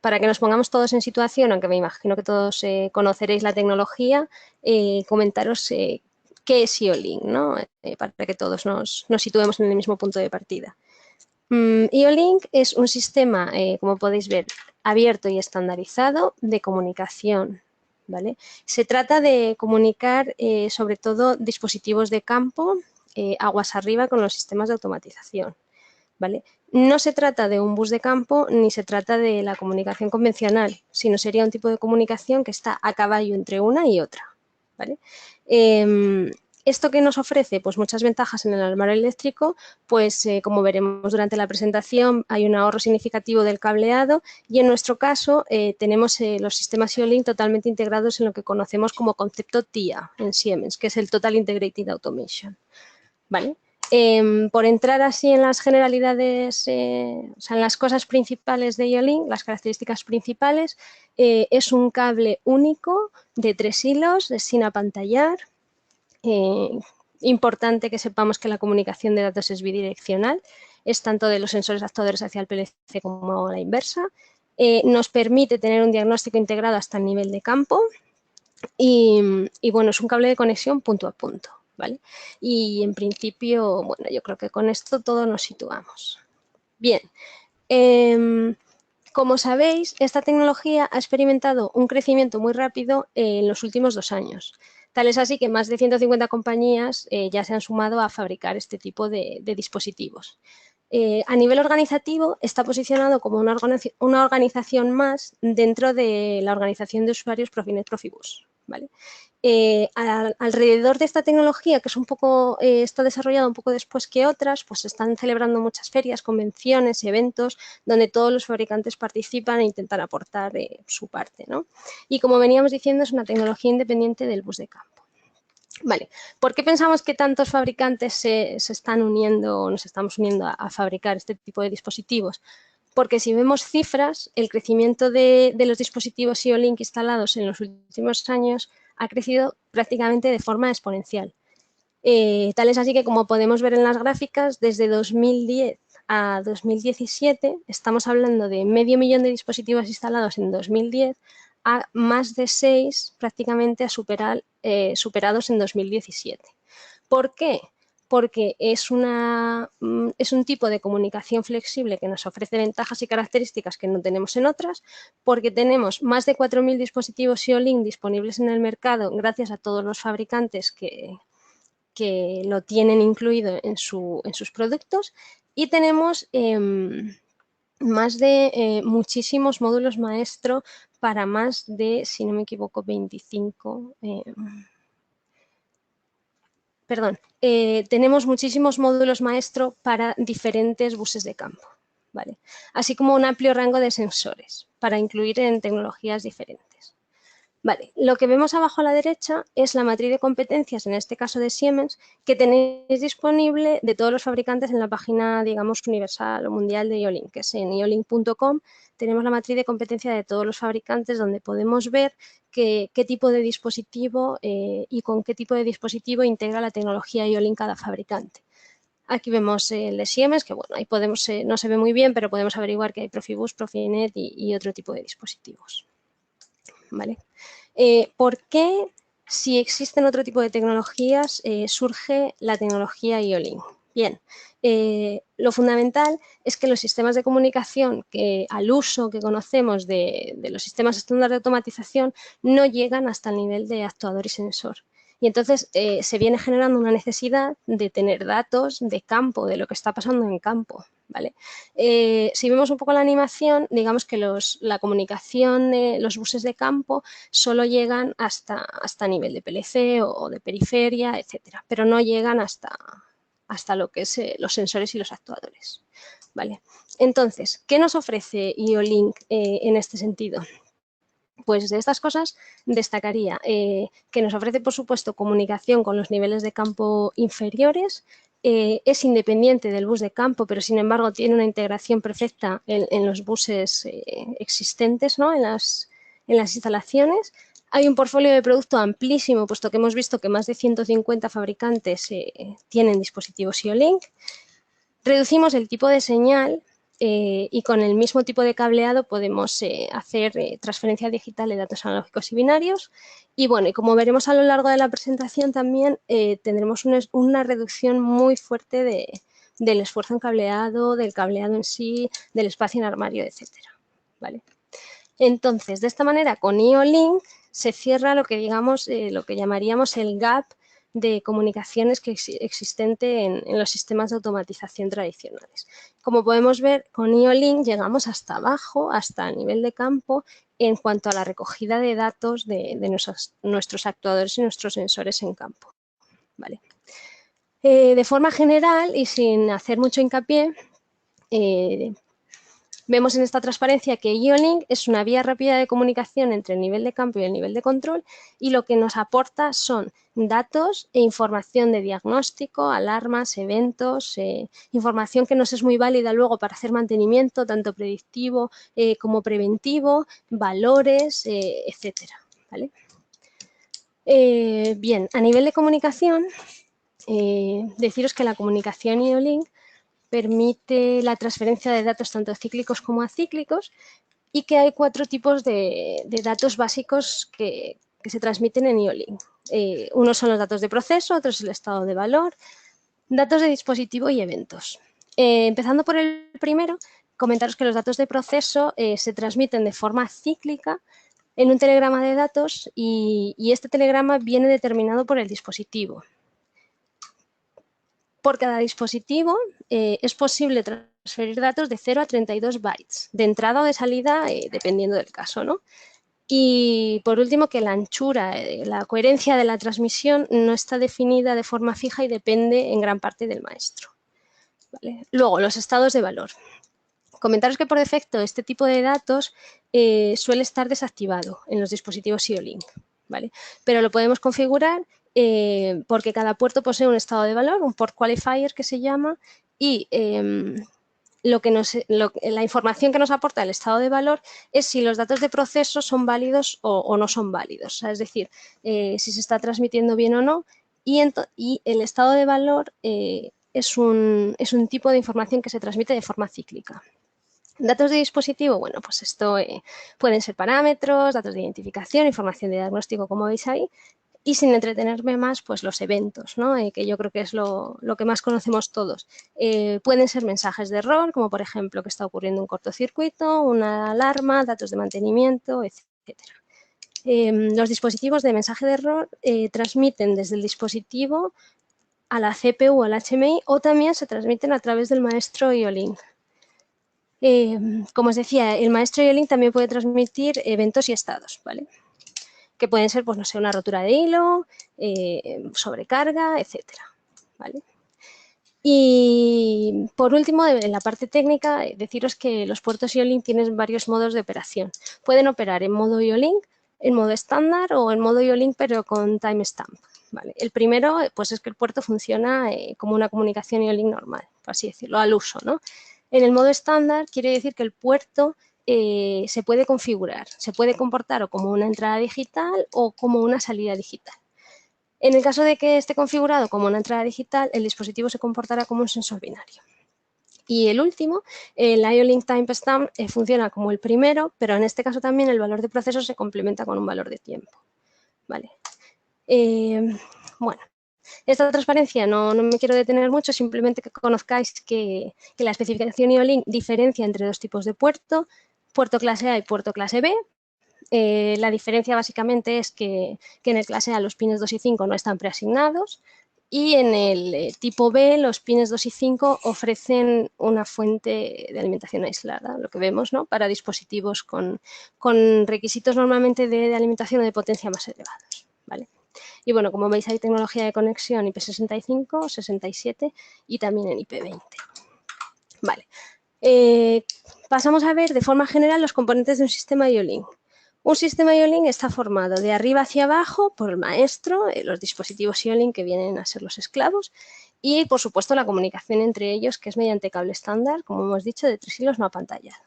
para que nos pongamos todos en situación, aunque me imagino que todos conoceréis la tecnología, comentaros qué es IO-Link, ¿no? Para que todos nos situemos en el mismo punto de partida. IO-Link es un sistema, como podéis ver, abierto y estandarizado de comunicación, ¿vale? Se trata de comunicar sobre todo dispositivos de campo aguas arriba con los sistemas de automatización, ¿vale? No se trata de un bus de campo ni se trata de la comunicación convencional, sino sería un tipo de comunicación que está a caballo entre una y otra, ¿vale? ¿Esto qué nos ofrece? Pues muchas ventajas en el armario eléctrico, pues como veremos durante la presentación, hay un ahorro significativo del cableado y en nuestro caso tenemos los sistemas IO-Link totalmente integrados en lo que conocemos como concepto TIA en Siemens, que es el Total Integrated Automation, ¿vale? Por entrar así en las generalidades, o sea, en las cosas principales de IO-Link, las características principales, es un cable único de 3 hilos, sin apantallar. Importante que sepamos que la comunicación de datos es bidireccional, es tanto de los sensores actuadores hacia el PLC como la inversa. Nos permite tener un diagnóstico integrado hasta el nivel de campo y bueno, es un cable de conexión punto a punto, ¿vale? Y en principio, bueno, yo creo que con esto todo nos situamos. Bien, como sabéis, esta tecnología ha experimentado un crecimiento muy rápido en los últimos 2 años. Tal es así que más de 150 compañías ya se han sumado a fabricar este tipo de dispositivos. A nivel organizativo, está posicionado como una organización más dentro de la organización de usuarios Profinet Profibus, ¿vale? Alrededor de esta tecnología, que es un poco, está desarrollada un poco después que otras, pues se están celebrando muchas ferias, convenciones, eventos, donde todos los fabricantes participan e intentan aportar su parte, ¿no? Y como veníamos diciendo, es una tecnología independiente del bus de campo. Vale, ¿por qué pensamos que tantos fabricantes se están uniendo o nos estamos uniendo a fabricar este tipo de dispositivos? Porque si vemos cifras, el crecimiento de los dispositivos IO-Link instalados en los últimos años ha crecido prácticamente de forma exponencial. Tal es así que, como podemos ver en las gráficas, desde 2010 a 2017 estamos hablando de 500.000 de dispositivos instalados en 2010 a más de 6 prácticamente superados en 2017. ¿Por qué? Porque es un tipo de comunicación flexible que nos ofrece ventajas y características que no tenemos en otras, porque tenemos más de 4.000 dispositivos IO-Link disponibles en el mercado gracias a todos los fabricantes que lo tienen incluido en sus productos y tenemos más de muchísimos módulos maestro para más de, si no me equivoco, 25... Perdón, tenemos muchísimos módulos maestro para diferentes buses de campo, ¿vale? Así como un amplio rango de sensores para incluir en tecnologías diferentes. Vale, lo que vemos abajo a la derecha es la matriz de competencias, en este caso de Siemens, que tenéis disponible de todos los fabricantes en la página, digamos, universal o mundial de IO-Link, que es en iolink.com. Tenemos la matriz de competencia de todos los fabricantes donde podemos ver qué tipo de dispositivo y con qué tipo de dispositivo integra la tecnología IO-Link cada fabricante. Aquí vemos el de Siemens, que bueno, ahí podemos, no se ve muy bien, pero podemos averiguar que hay Profibus, Profinet y otro tipo de dispositivos. ¿Vale? ¿Por qué, si existen otro tipo de tecnologías, surge la tecnología IO-Link? Bien, lo fundamental es que los sistemas de comunicación al uso que conocemos de los sistemas estándar de automatización no llegan hasta el nivel de actuador y sensor. Y entonces se viene generando una necesidad de tener datos de campo, de lo que está pasando en campo, ¿vale? Si vemos un poco la animación, digamos que la comunicación de los buses de campo solo llegan hasta nivel de PLC o de periferia, etcétera, pero no llegan hasta lo que es los sensores y los actuadores, ¿vale? Entonces, ¿qué nos ofrece IO-Link en este sentido? Pues de estas cosas destacaría que nos ofrece, por supuesto, comunicación con los niveles de campo inferiores, es independiente del bus de campo, pero sin embargo tiene una integración perfecta en los buses existentes, ¿no? en las instalaciones. Hay un portfolio de producto amplísimo, puesto que hemos visto que más de 150 fabricantes tienen dispositivos IO-Link. Reducimos el tipo de señal y con el mismo tipo de cableado podemos hacer transferencia digital de datos analógicos y binarios. Y bueno, y como veremos a lo largo de la presentación también tendremos una reducción muy fuerte del esfuerzo en cableado, del cableado en sí, del espacio en armario, etcétera, ¿vale? Entonces, de esta manera, con IO-Link se cierra lo que digamos, lo que llamaríamos el gap de comunicaciones que existente en los sistemas de automatización tradicionales. Como podemos ver, con IO-Link llegamos hasta abajo, hasta el nivel de campo, en cuanto a la recogida de datos de nuestros actuadores y nuestros sensores en campo, ¿vale? De forma general y sin hacer mucho hincapié, vemos en esta transparencia que IO-Link es una vía rápida de comunicación entre el nivel de campo y el nivel de control y lo que nos aporta son datos e información de diagnóstico, alarmas, eventos, información que nos es muy válida luego para hacer mantenimiento, tanto predictivo como preventivo, valores, etcétera, ¿vale? Bien, a nivel de comunicación, deciros que la comunicación IO-Link permite la transferencia de datos tanto cíclicos como acíclicos y que hay 4 tipos de datos básicos que se transmiten en IO-Link. Unos son los datos de proceso, otros el estado de valor, datos de dispositivo y eventos. Empezando por el primero, comentaros que los datos de proceso se transmiten de forma cíclica en un telegrama de datos y este telegrama viene determinado por el dispositivo. Por cada dispositivo es posible transferir datos de 0 a 32 bytes, de entrada o de salida, dependiendo del caso, ¿no? Y por último, que la anchura, la coherencia de la transmisión no está definida de forma fija y depende en gran parte del maestro, ¿vale? Luego, los estados de valor. Comentaros que por defecto este tipo de datos suele estar desactivado en los dispositivos IO-Link, ¿vale? Pero lo podemos configurar porque cada puerto posee un estado de valor, un port qualifier que se llama, y la información que nos aporta el estado de valor es si los datos de proceso son válidos o no son válidos, o sea, es decir, si se está transmitiendo bien o no, y el estado de valor es un tipo de información que se transmite de forma cíclica. Datos de dispositivo, bueno, pues esto pueden ser parámetros, datos de identificación, información de diagnóstico, como veis ahí, y sin entretenerme más, pues los eventos, ¿no? Que yo creo que es lo que más conocemos todos. Pueden ser mensajes de error, como por ejemplo que está ocurriendo un cortocircuito, una alarma, datos de mantenimiento, etcétera. Los dispositivos de mensaje de error transmiten desde el dispositivo a la CPU o al HMI o también se transmiten a través del maestro IO-Link. Como os decía, el maestro IO-Link también puede transmitir eventos y estados, ¿vale? Que pueden ser, pues no sé, una rotura de hilo, sobrecarga, etcétera, ¿vale? Y por último, en la parte técnica, deciros que los puertos IO-Link tienen varios modos de operación. Pueden operar en modo IO-Link, en modo estándar o en modo IO-Link pero con timestamp, ¿vale? El primero, pues es que el puerto funciona como una comunicación IO-Link normal, por así decirlo, al uso, ¿no? En el modo estándar quiere decir que el puerto se puede configurar, se puede comportar o como una entrada digital o como una salida digital. En el caso de que esté configurado como una entrada digital, el dispositivo se comportará como un sensor binario. Y el último, el IO-Link Timestamp, funciona como el primero, pero en este caso también el valor de proceso se complementa con un valor de tiempo, ¿vale? Bueno, esta transparencia no me quiero detener mucho, simplemente que conozcáis que la especificación IO-Link diferencia entre dos tipos de puerto clase A y puerto clase B. La diferencia básicamente es que en el clase A los pines 2 y 5 no están preasignados y en el tipo B los pines 2 y 5 ofrecen una fuente de alimentación aislada, lo que vemos, ¿no? Para dispositivos con requisitos normalmente de alimentación o de potencia más elevados, ¿vale? Y bueno, como veis hay tecnología de conexión IP65, 67 y también en IP20. Vale. Pasamos a ver de forma general los componentes de un sistema IO-Link. Un sistema IO-Link está formado de arriba hacia abajo por el maestro, los dispositivos IO-Link que vienen a ser los esclavos y, por supuesto, la comunicación entre ellos, que es mediante cable estándar, como hemos dicho, de 3 hilos no apantallado.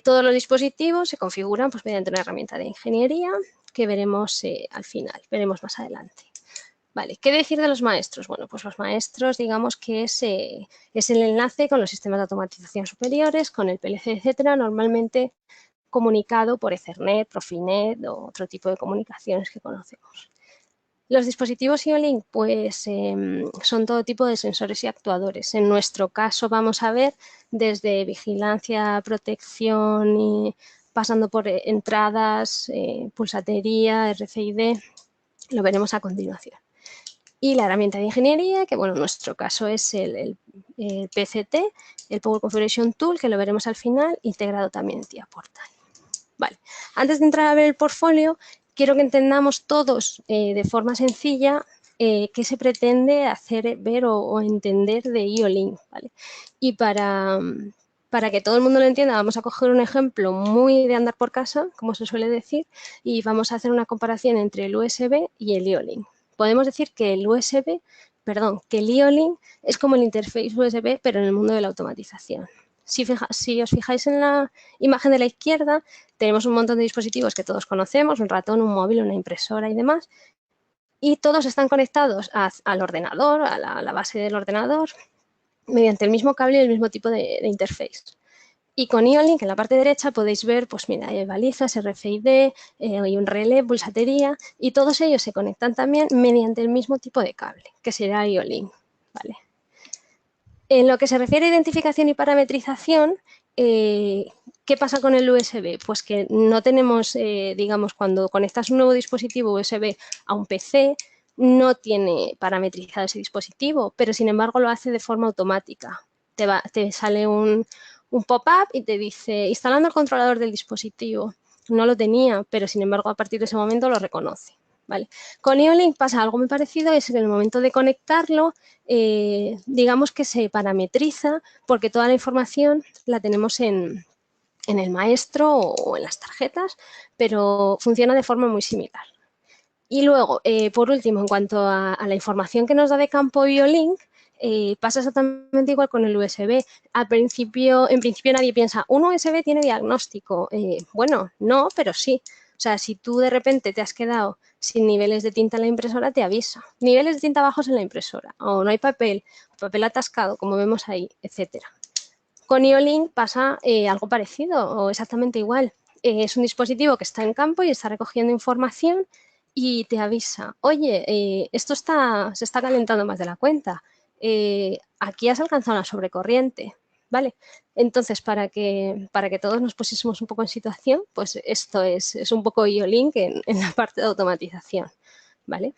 Todos los dispositivos se configuran pues, mediante una herramienta de ingeniería que veremos al final, veremos más adelante. Vale, ¿qué decir de los maestros? Bueno, pues los maestros, digamos que es el enlace con los sistemas de automatización superiores, con el PLC, etcétera, normalmente comunicado por Ethernet, Profinet o otro tipo de comunicaciones que conocemos. Los dispositivos IO-Link pues, son todo tipo de sensores y actuadores. En nuestro caso vamos a ver desde vigilancia, protección, y pasando por entradas, pulsatería, RFID, lo veremos a continuación. Y la herramienta de ingeniería, que bueno, en nuestro caso es el PCT, el Power Configuration Tool, que lo veremos al final, integrado también en TIA Portal. Vale. Antes de entrar a ver el portfolio, quiero que entendamos todos de forma sencilla qué se pretende hacer ver o entender de IO-Link. ¿Vale? Y para que todo el mundo lo entienda, vamos a coger un ejemplo muy de andar por casa, como se suele decir, y vamos a hacer una comparación entre el USB y el IO-Link. Podemos decir que el IO-Link es como el interface USB, pero en el mundo de la automatización. Si os fijáis en la imagen de la izquierda, tenemos un montón de dispositivos que todos conocemos, un ratón, un móvil, una impresora y demás, y todos están conectados al ordenador, a la base del ordenador, mediante el mismo cable y el mismo tipo de interface. Y con IO-Link en la parte derecha podéis ver, pues mira, hay balizas, RFID, hay un relé, pulsatería, y todos ellos se conectan también mediante el mismo tipo de cable, que será IO-Link, ¿vale? En lo que se refiere a identificación y parametrización, ¿qué pasa con el USB? Pues que no tenemos, digamos, cuando conectas un nuevo dispositivo USB a un PC, no tiene parametrizado ese dispositivo, pero sin embargo lo hace de forma automática. Te sale un pop-up y te dice, instalando el controlador del dispositivo. No lo tenía, pero sin embargo a partir de ese momento lo reconoce. ¿Vale? Con IO-Link pasa algo muy parecido, es que en el momento de conectarlo, digamos que se parametriza porque toda la información la tenemos en el maestro o en las tarjetas, pero funciona de forma muy similar. Y luego, por último, en cuanto a la información que nos da de campo IO-Link, pasa exactamente igual con el USB. En principio nadie piensa, ¿un USB tiene diagnóstico? Bueno, no, pero sí. O sea, si tú de repente te has quedado sin niveles de tinta en la impresora, te avisa. Niveles de tinta bajos en la impresora, o no hay papel, papel atascado, como vemos ahí, etcétera. Con IO-Link pasa algo parecido o exactamente igual. Es un dispositivo que está en campo y está recogiendo información y te avisa, oye, esto se está calentando más de la cuenta. Aquí has alcanzado una sobrecorriente, ¿vale? Entonces, para que todos nos pusiésemos un poco en situación, pues esto es un poco IO-Link en la parte de automatización, ¿vale?